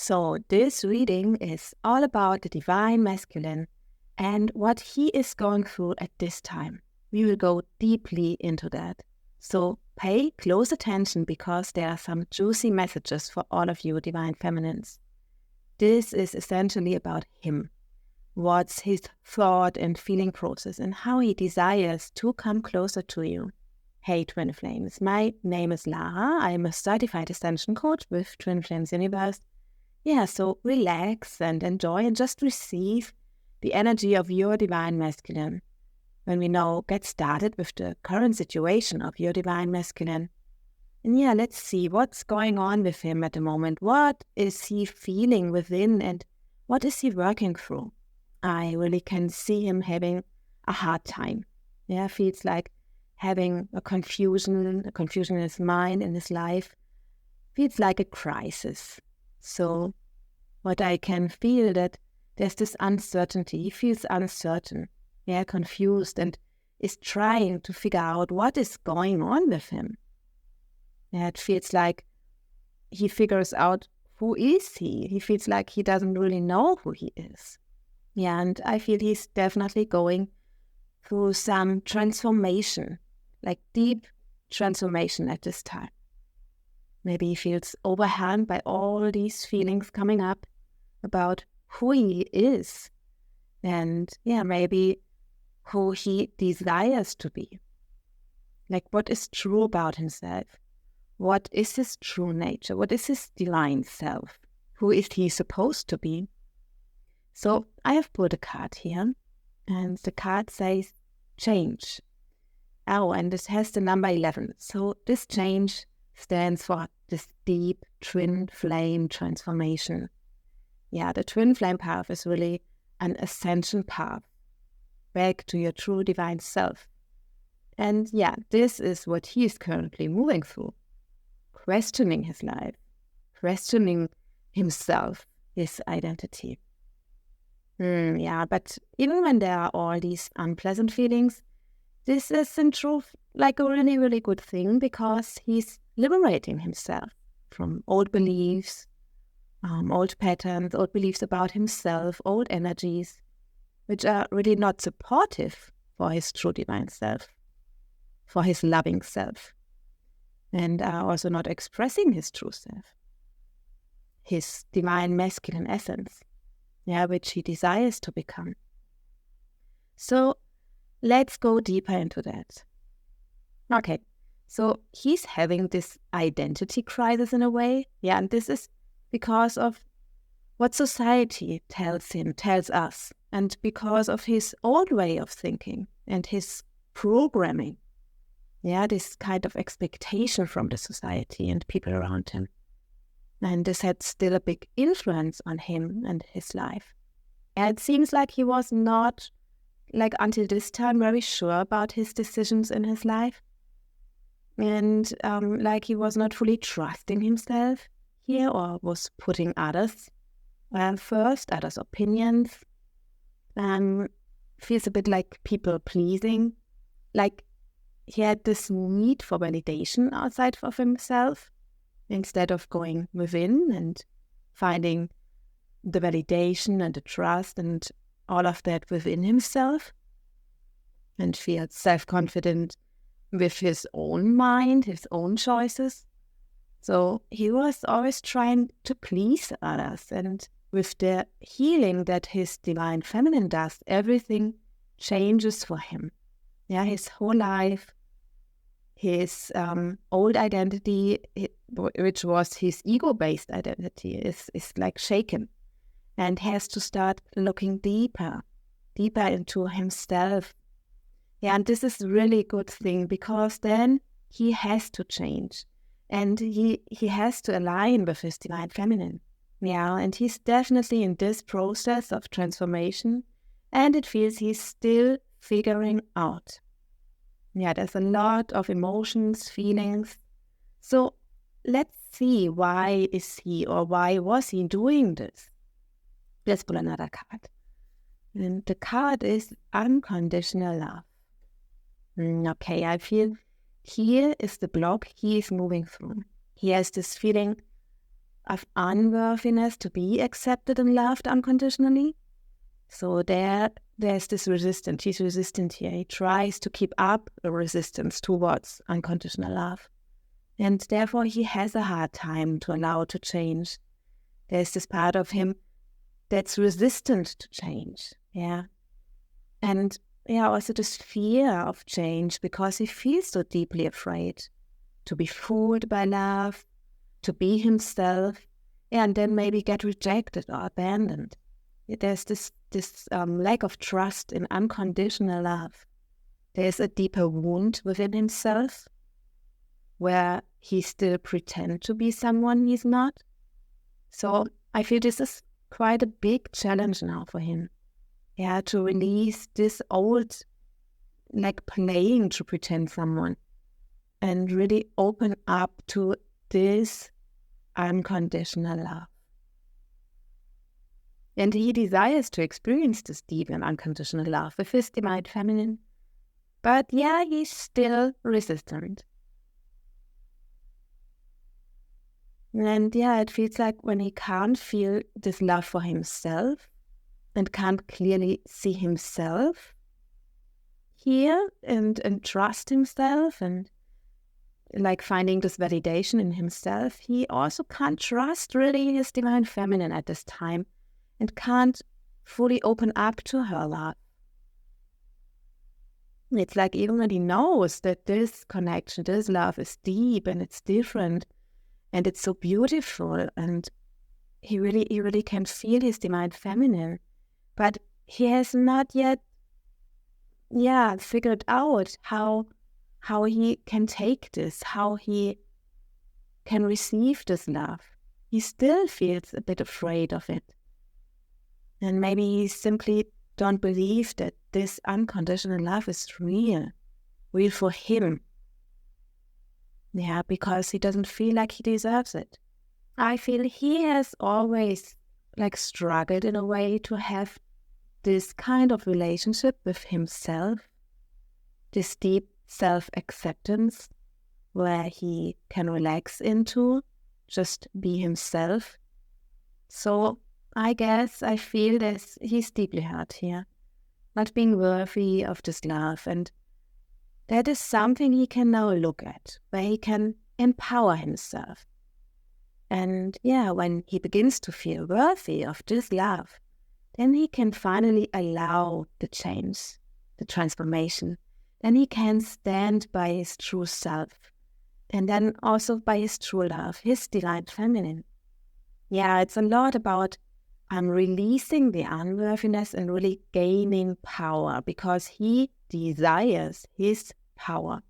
So this reading is all about the divine masculine and what he is going through at this time. We will go deeply into that. So pay close attention because there are some juicy messages for all of you divine feminines. This is essentially about him. What's his thought and feeling process and how he desires to come closer to you. Hey Twin Flames, my name is Lara. I'm a certified ascension coach with Twin Flames Universe. Yeah, so relax and enjoy and just receive the energy of your divine masculine. When we now get started with the current situation of your divine masculine. And yeah, let's see what's going on with him at the moment. What is he feeling within and what is he working through? I really can see him having a hard time. Yeah, feels like having a confusion in his mind, in his life. Feels like a crisis. So what I can feel that there's this uncertainty. He feels uncertain, confused, and is trying to figure out what is going on with him. Yeah, it feels like he figures out who is he. He feels like he doesn't really know who he is. Yeah, and I feel he's definitely going through some transformation, like deep transformation at this time. Maybe he feels overwhelmed by all these feelings coming up about who he is and maybe who he desires to be. Like what is true about himself? What is his true nature? What is his divine self? Who is he supposed to be? So I have pulled a card here and the card says change. Oh, and this has the number 11. So this change stands for this deep twin flame transformation. Yeah, the twin flame path is really an ascension path back to your true divine self. And yeah, this is what he is currently moving through. Questioning his life, questioning himself, his identity. But even when there are all these unpleasant feelings, this is in truth like a really, really good thing because he's liberating himself from old beliefs, old patterns, old beliefs about himself, old energies, which are really not supportive for his true divine self, for his loving self, and are also not expressing his true self, his divine masculine essence, which he desires to become. So let's go deeper into that. Okay, so he's having this identity crisis in a way, and this is because of what society tells us, and because of his old way of thinking and his programming. This kind of expectation from the society and people around him. And this had still a big influence on him and his life. And it seems like he was not, until this time, very sure about his decisions in his life. And he was not fully trusting himself here or was putting others first, others' opinions. Feels a bit like people pleasing. Like he had this need for validation outside of himself instead of going within and finding the validation and the trust and all of that within himself, and feels self-confident with his own mind, his own choices. So he was always trying to please others, and with the healing that his divine feminine does, everything changes for him. His whole life, his old identity, which was his ego-based identity, is shaken and has to start looking deeper into himself. And this is really a good thing because then he has to change and he has to align with his divine feminine. And he's definitely in this process of transformation, and it feels he's still figuring out. There's a lot of emotions, feelings. So let's see, why was he doing this? Let's pull another card. And the card is unconditional love. Okay, I feel here is the block he is moving through. He has this feeling of unworthiness to be accepted and loved unconditionally. So there's this resistance. He's resistant here. He tries to keep up a resistance towards unconditional love. And therefore he has a hard time to allow to change. There's this part of him that's resistant to change. Yeah. And also this fear of change, because he feels so deeply afraid to be fooled by love, to be himself, and then maybe get rejected or abandoned. There's this lack of trust in unconditional love. There's a deeper wound within himself where he still pretends to be someone he's not. So I feel this is quite a big challenge now for him. Yeah, to release this old, like playing to pretend someone and really open up to this unconditional love. And he desires to experience this deep and unconditional love with his divine feminine. But he's still resistant. And it feels like when he can't feel this love for himself and can't clearly see himself here and trust himself and like finding this validation in himself, he also can't trust really his divine feminine at this time and can't fully open up to her love. It's like even when he knows that this connection, this love is deep and it's different and it's so beautiful and he really can feel his divine feminine, but he has not yet figured out how he can take this, how he can receive this love. He still feels a bit afraid of it. And maybe he simply don't believe that this unconditional love is real for him. Yeah, because he doesn't feel like he deserves it. I feel he has always like struggled in a way to have this kind of relationship with himself, this deep self-acceptance where he can relax into, just be himself. So I guess I feel that he's deeply hurt here, not being worthy of this love. And that is something he can now look at, where he can empower himself. And when he begins to feel worthy of this love, then he can finally allow the change, the transformation. Then he can stand by his true self. And then also by his true love, his divine feminine. It's a lot about releasing the unworthiness and really gaining power, because he desires his power,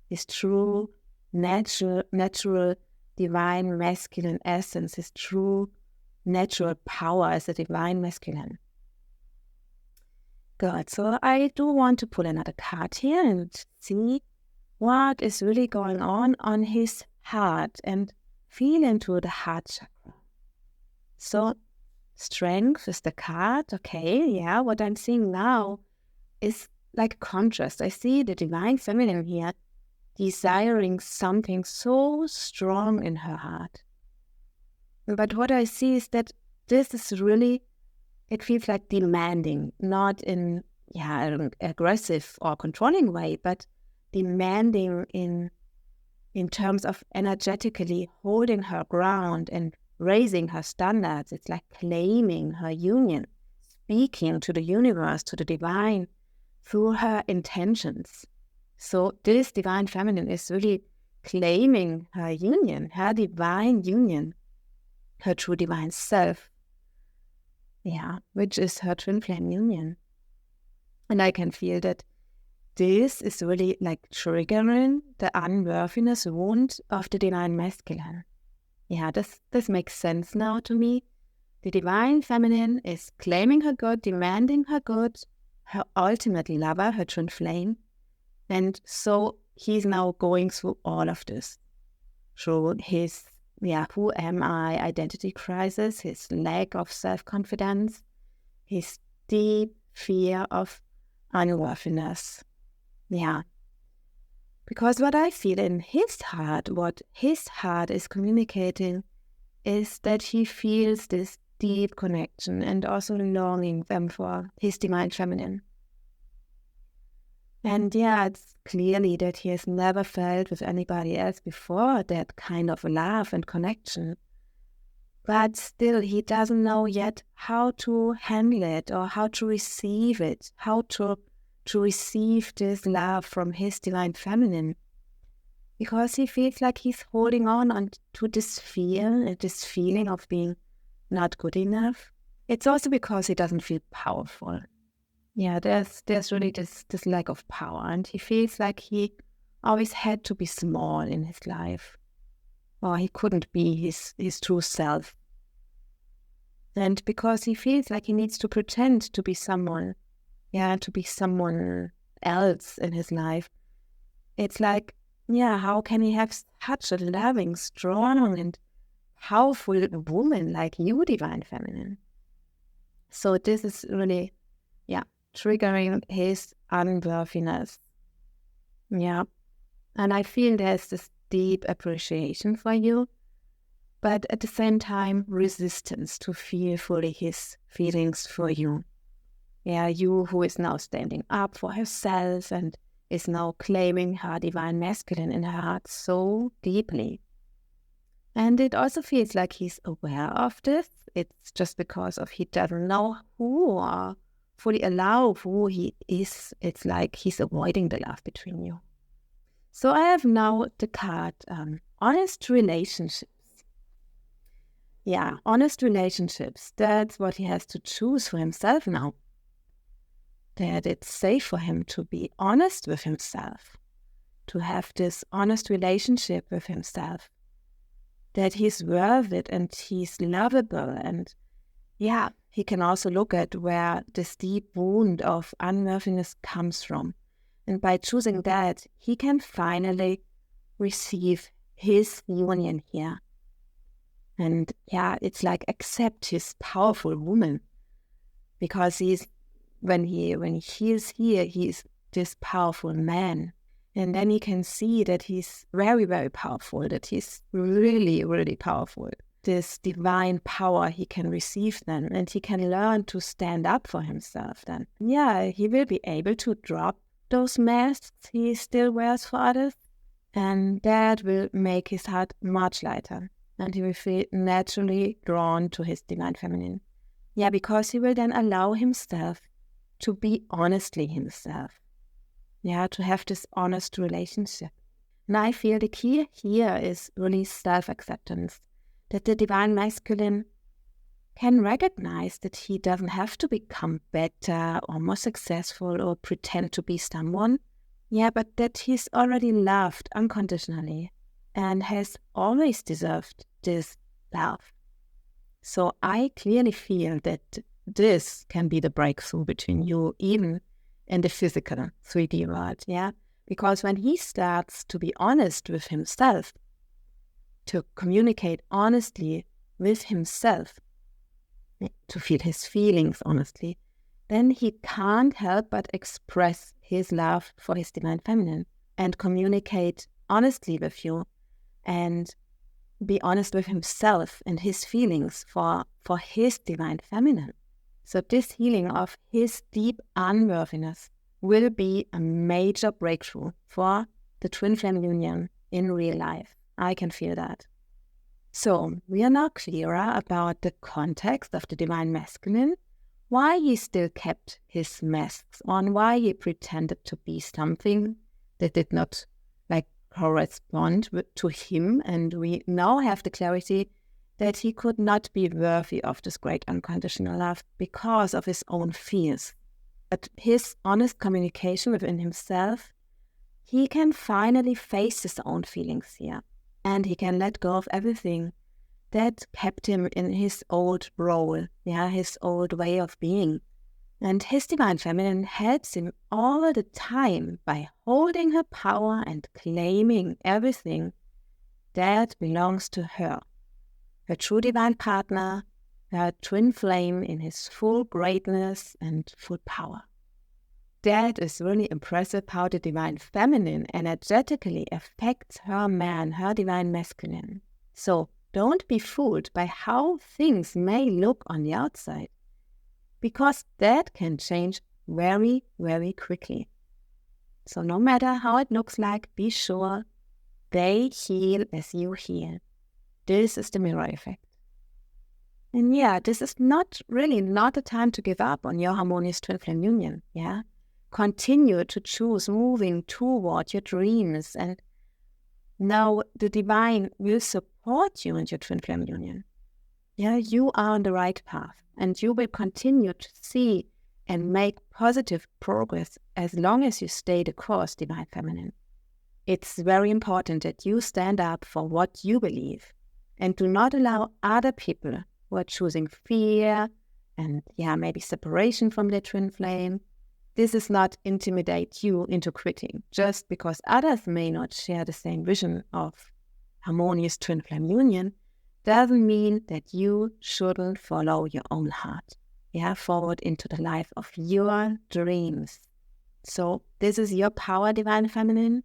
his true, natural, divine masculine essence, his true, natural power as a divine masculine. Good. So I do want to pull another card here and see what is really going on his heart and feel into the heart chakra. So strength is the card. Okay, what I'm seeing now is like a contrast. I see the divine feminine here desiring something so strong in her heart. But what I see is that this is really, it feels like demanding, not in an aggressive or controlling way, but demanding in terms of energetically holding her ground and raising her standards. It's like claiming her union, speaking to the universe, to the divine, through her intentions. So this divine feminine is really claiming her union, her divine union, her true divine self, which is her twin flame union. And I can feel that this is really like triggering the unworthiness wound of the divine masculine. This makes sense now to me. The divine feminine is claiming her good, demanding her good, her ultimate lover, her twin flame. And so he's now going through all of this, through his, who am I identity crisis, his lack of self-confidence, his deep fear of unworthiness. Because what I feel in his heart, what his heart is communicating, is that he feels this deep connection and also longing them for his divine feminine. And it's clearly that he has never felt with anybody else before that kind of love and connection. But still, he doesn't know yet how to handle it or how to receive it, how to receive this love from his divine feminine. Because he feels like he's holding on to this fear, this feeling of being not good enough. It's also because he doesn't feel powerful. There's really this lack of power, and he feels like he always had to be small in his life, or he couldn't be his true self. And because he feels like he needs to pretend to be someone, to be someone else in his life, it's like, how can he have such a loving, strong, and powerful woman like you, divine feminine? So this is really, triggering his unworthiness. And I feel there's this deep appreciation for you, but at the same time, resistance to feel fully his feelings for you. You who is now standing up for herself and is now claiming her divine masculine in her heart so deeply. And it also feels like he's aware of this. It's just because he doesn't know who or fully allow who he is. It's like he's avoiding the love between you. So I have now the card, honest relationships. Honest relationships. That's what he has to choose for himself now. That it's safe for him to be honest with himself, to have this honest relationship with himself. That he's worth it and he's lovable, and he can also look at where this deep wound of unworthiness comes from. And by choosing that, he can finally receive his union here. And it's like accept his powerful woman. Because when he heals here, he's this powerful man. And then he can see that he's very, very powerful, that he's really, really powerful. This divine power he can receive then, and he can learn to stand up for himself then. He will be able to drop those masks he still wears for others, and that will make his heart much lighter, and he will feel naturally drawn to his divine feminine. Because he will then allow himself to be honestly himself. To have this honest relationship. And I feel the key here is really self-acceptance. That the divine masculine can recognize that he doesn't have to become better or more successful or pretend to be someone. But that he's already loved unconditionally and has always deserved this love. So I clearly feel that this can be the breakthrough between you, even in the physical 3D world, Because when he starts to be honest with himself, to communicate honestly with himself, to feel his feelings honestly, then he can't help but express his love for his divine feminine and communicate honestly with you and be honest with himself and his feelings for his divine feminine. So this healing of his deep unworthiness will be a major breakthrough for the Twin Flame Union in real life. I can feel that. So we are now clearer about the context of the divine masculine, why he still kept his masks on, why he pretended to be something that did not correspond to him, and we now have the clarity that he could not be worthy of this great unconditional love because of his own fears. At his honest communication within himself, he can finally face his own feelings here, and he can let go of everything that kept him in his old role, his old way of being. And his divine feminine helps him all the time by holding her power and claiming everything that belongs to her. Her true divine partner, her twin flame in his full greatness and full power. That is really impressive how the divine feminine energetically affects her man, her divine masculine. So don't be fooled by how things may look on the outside, because that can change very, very quickly. So no matter how it looks like, be sure they heal as you heal. This is the mirror effect. And yeah, this is not a time to give up on your harmonious twin flame union. Yeah, continue to choose moving toward your dreams, and now the divine will support you in your twin flame union. Yeah, you are on the right path, and you will continue to see and make positive progress as long as you stay the course, Divine Feminine. It's very important that you stand up for what you believe and do not allow other people who are choosing fear and maybe separation from their twin flame. This is not intimidate you into quitting just because others may not share the same vision of harmonious twin flame union. Doesn't mean that you shouldn't follow your own heart. Forward into the life of your dreams. So this is your power, Divine Feminine.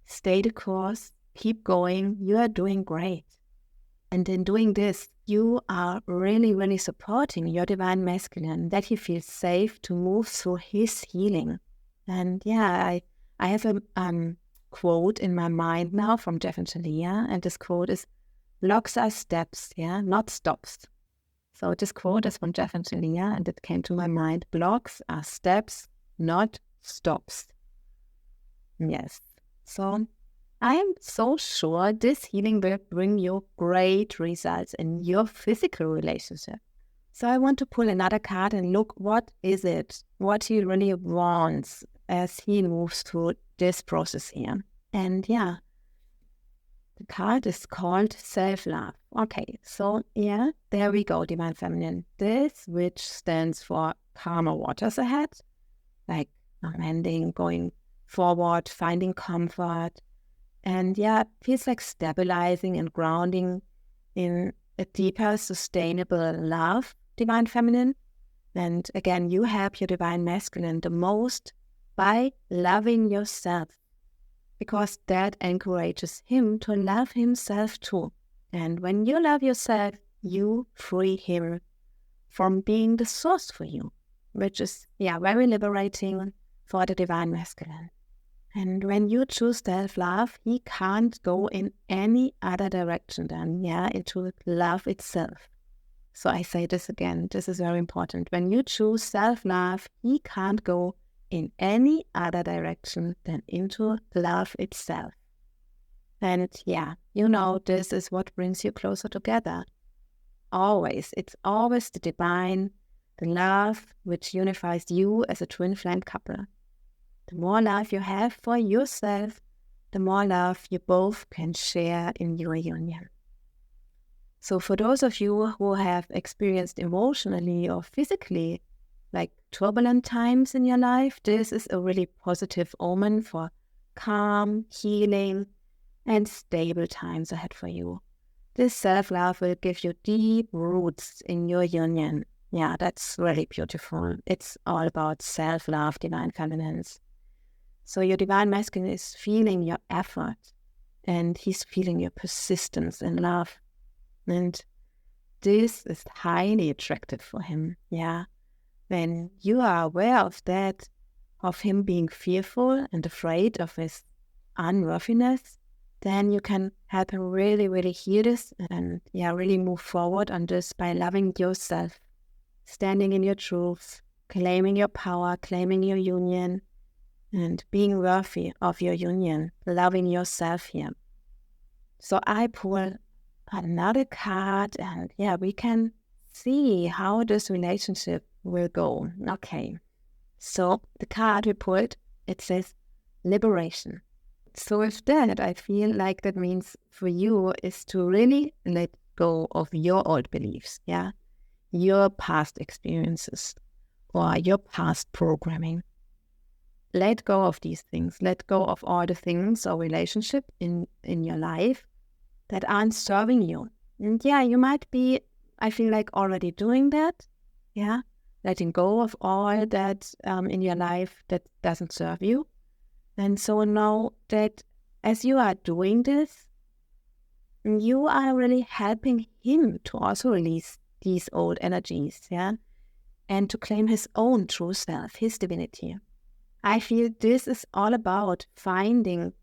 Stay the course, keep going, you are doing great. And in doing this, you are really, really supporting your Divine Masculine, that he feels safe to move through his healing. And I have a quote in my mind now from Jeff and Shalia, and this quote is, "Blocks are steps, not stops." So this quote is from Jeff and Shalia, and it came to my mind. Blocks are steps, not stops. Yes. So I am so sure this healing will bring you great results in your physical relationship. So I want to pull another card and look, what is it? What he really wants as he moves through this process here. And the card is called self-love. Okay, so there we go, Divine Feminine. This, which stands for calmer waters ahead, like amending, going forward, finding comfort. And feels like stabilizing and grounding in a deeper, sustainable love, Divine Feminine. And again, you help your Divine Masculine the most by loving yourself, because that encourages him to love himself too. And when you love yourself, you free him from being the source for you, which is, very liberating for the Divine Masculine. And when you choose self-love, he can't go in any other direction than, into love itself. So I say this again, this is very important. When you choose self-love, he can't go in any other direction than into love itself. And this is what brings you closer together. Always, it's always the divine, the love which unifies you as a twin flame couple. The more love you have for yourself, the more love you both can share in your union. So for those of you who have experienced emotionally or physically like turbulent times in your life, this is a really positive omen for calm, healing, and stable times ahead for you. This self-love will give you deep roots in your union. That's really beautiful. It's all about self-love, Divine Feminines. So your Divine Masculine is feeling your effort, and he's feeling your persistence in love. And this is highly attractive for him. When you are aware of that, of him being fearful and afraid of his unworthiness, then you can help him really, really heal this and really move forward on this by loving yourself, standing in your truth, claiming your power, claiming your union, and being worthy of your union, loving yourself here. So I pull another card, and we can see how this relationship will go. Okay, so the card we pulled, it says liberation. So with that, I feel like that means for you is to really let go of your old beliefs, your past experiences or your past programming. Let go of these things. Let go of all the things or relationship in your life that aren't serving you. And you might be, I feel like, already doing that. Letting go of all that in your life that doesn't serve you. And so know that as you are doing this, you are really helping him to also release these old energies, yeah, and to claim his own true self, his divinity. I feel this is all about finding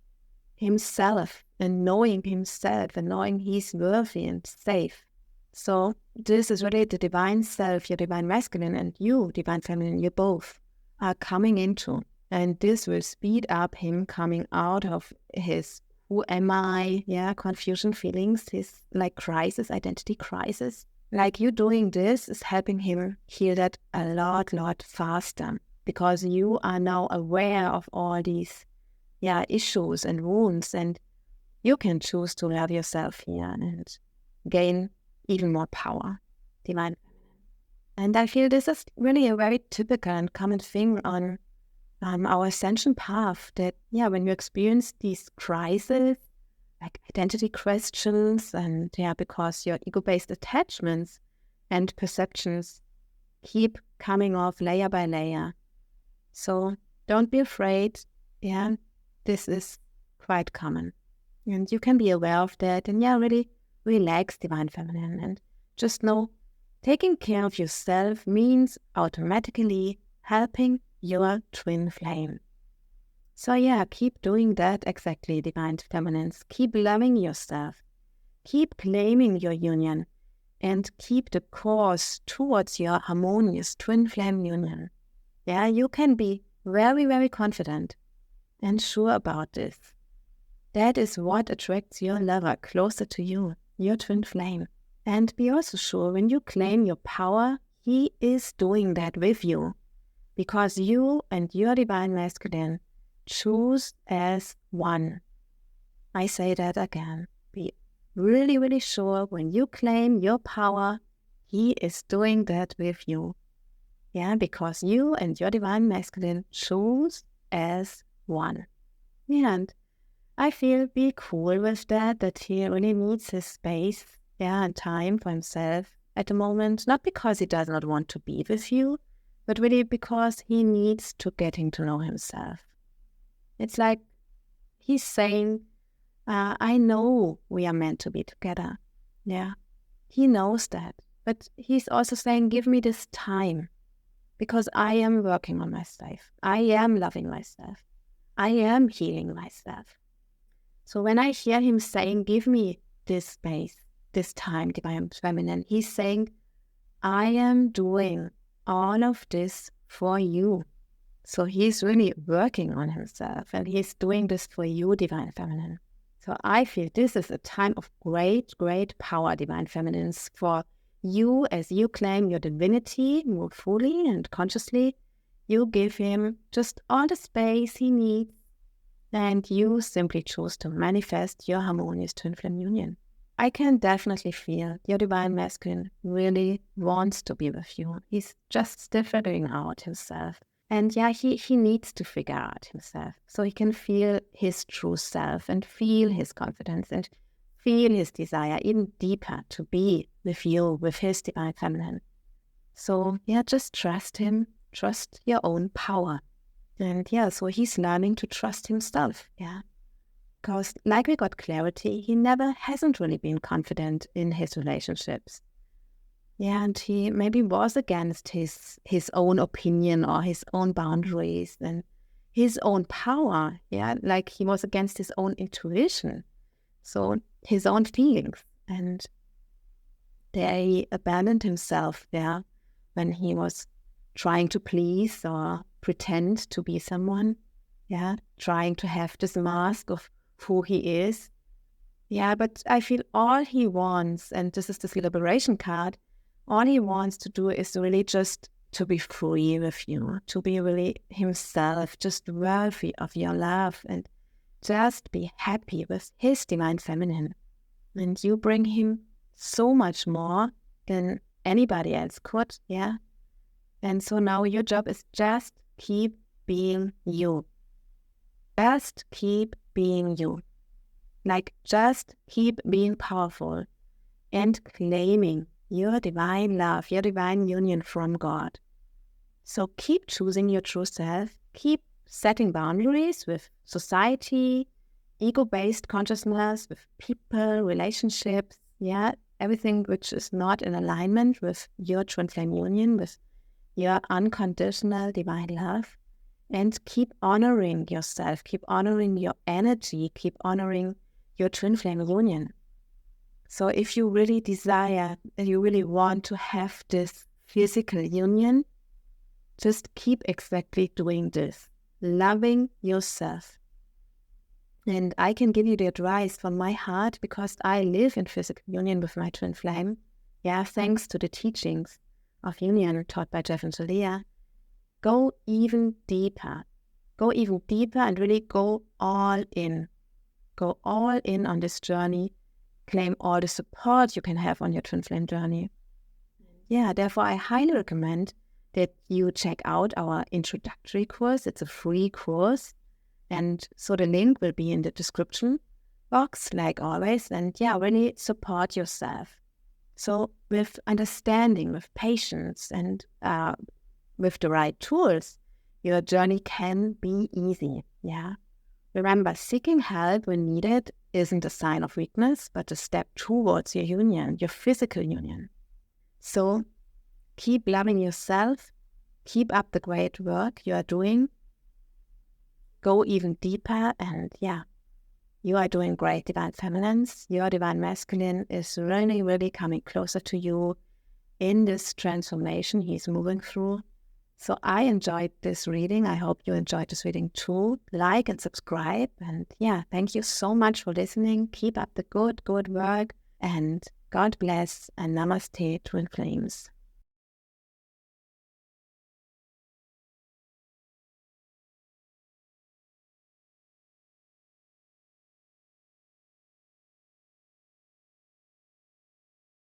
himself and knowing himself and knowing he's worthy and safe. So this is really the divine self, your divine masculine, and you, divine feminine, you both are coming into. And this will speed up him coming out of his who am I, confusion feelings, his like crisis, identity crisis. Like you doing this is helping him heal that a lot faster, because you are now aware of all these issues and wounds, and you can choose to love yourself here and gain even more power, divine feminine. And I feel this is really a very typical and common thing on our ascension path, that when you experience these crises, like identity questions, and because your ego-based attachments and perceptions keep coming off layer by layer. So don't be afraid. This is quite common. And you can be aware of that and really relax, divine feminine. And just know, taking care of yourself means automatically helping your twin flame. So keep doing that exactly, divine feminines. Keep loving yourself. Keep claiming your union. And keep the course towards your harmonious twin flame union. You can be very, very confident and sure about this. That is what attracts your lover closer to you, your twin flame. And be also sure, when you claim your power, he is doing that with you, because you and your divine masculine choose as one. I say that again. Be really, really sure, when you claim your power, he is doing that with you. Because you and your divine masculine choose as one. And I feel, be cool with that he really needs his space, and time for himself at the moment, not because he does not want to be with you, but really because he needs to getting to know himself. It's like he's saying, I know we are meant to be together. He knows that, but he's also saying, give me this time, because I am working on myself. I am loving myself. I am healing myself. So when I hear him saying, give me this space, this time, divine feminine, he's saying, I am doing all of this for you. So he's really working on himself, and he's doing this for you, divine feminine. So I feel this is a time of great, great power, divine feminines, for you, as you claim your divinity more fully and consciously. You give him just all the space he needs, and you simply choose to manifest your harmonious twin flame union. I can definitely feel your divine masculine really wants to be with you. He's just figuring out himself. And he needs to figure out himself so he can feel his true self and feel his confidence and feel his desire even deeper to be with you, with his divine feminine. So just trust him, trust your own power. And so he's learning to trust himself, because like we got clarity, he hasn't really been confident in his relationships. And he maybe was against his own opinion or his own boundaries and his own power, like he was against his own intuition, so his own feelings. And he abandoned himself when he was trying to please or pretend to be someone, trying to have this mask of who he is. But I feel all he wants, and this is this liberation card, all he wants to do is really just to be free with you, to be really himself, just worthy of your love, and just be happy with his divine feminine. And you bring him so much more than anybody else could, And so now your job is just keep being you. Just keep being you. Like, just keep being powerful and claiming your divine love, your divine union from God. So keep choosing your true self, keep setting boundaries with society ego-based consciousness, with people, relationships, everything which is not in alignment with your twin flame union, with your unconditional divine love. And keep honoring yourself, keep honoring your energy, keep honoring your twin flame union. So if you really desire and you really want to have this physical union, just keep exactly doing this, loving yourself. And I can give you the advice from my heart, because I live in physical union with my twin flame. Thanks to the teachings of union taught by Jeff and Julia. Go even deeper. Go even deeper and really go all in. Go all in on this journey. Claim all the support you can have on your twin flame journey. Therefore, I highly recommend that you check out our introductory course. It's a free course. And so the link will be in the description box, like always. And really support yourself. So with understanding, with patience, and with the right tools, your journey can be easy. Remember, seeking help when needed isn't a sign of weakness, but a step towards your union, your physical union. So keep loving yourself. Keep up the great work you are doing. Go even deeper, and you are doing great, Divine Feminines. Your Divine Masculine is really, really coming closer to you in this transformation he's moving through. So I enjoyed this reading. I hope you enjoyed this reading too. Like and subscribe. And thank you so much for listening. Keep up the good work. And God bless, and Namaste, Twin Flames.